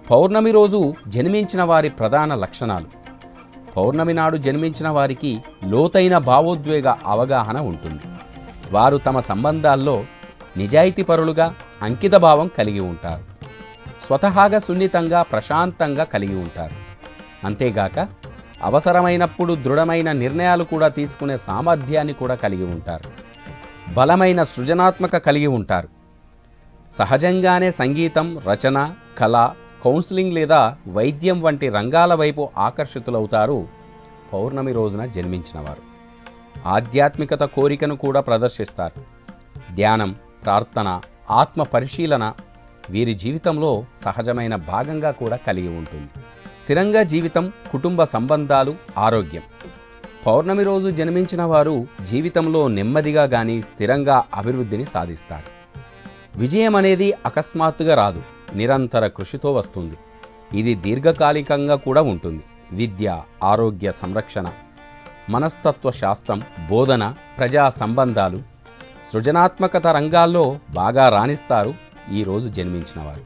పౌర్ణమి రోజు జన్మించిన వారి ప్రధాన లక్షణాలు. పౌర్ణమి నాడు జన్మించిన వారికి లోతైన భావోద్వేగ అవగాహన ఉంటుంది. వారు తమ సంబంధాల్లో నిజాయితీపరులుగా అంకితభావం కలిగి ఉంటారు. స్వతహాగా సున్నితంగా ప్రశాంతంగా కలిగి ఉంటారు. అంతేగాక అవసరమైనప్పుడు దృఢమైన నిర్ణయాలు కూడా తీసుకునే సామర్థ్యాన్ని కూడా కలిగి ఉంటారు. బలమైన సృజనాత్మక కలిగి ఉంటారు. సహజంగానే సంగీతం, రచన, కళ, కౌన్సిలింగ్ లేదా వైద్యం వంటి రంగాల వైపు ఆకర్షితులవుతారు పౌర్ణమి రోజున జన్మించిన వారు. ఆధ్యాత్మికత కోరికను కూడా ప్రదర్శిస్తారు. ధ్యానం, ప్రార్థన, ఆత్మ పరిశీలన వీరి జీవితంలో సహజమైన భాగంగా కూడా కలిగి ఉంటుంది. స్థిరంగా జీవితం, కుటుంబ సంబంధాలు, ఆరోగ్యం. పౌర్ణమి రోజు జన్మించిన వారు జీవితంలో నెమ్మదిగా కానీ స్థిరంగా అభివృద్ధిని సాధిస్తారు. విజయం అనేది అకస్మాత్తుగా రాదు, నిరంతర కృషితో వస్తుంది. ఇది దీర్ఘకాలికంగా కూడా ఉంటుంది. విద్య, ఆరోగ్య సంరక్షణ, మనస్తత్వ శాస్త్రం, బోధన, ప్రజా సంబంధాలు, సృజనాత్మకత రంగాల్లో బాగా రాణిస్తారు ఈరోజు జన్మించిన వారు.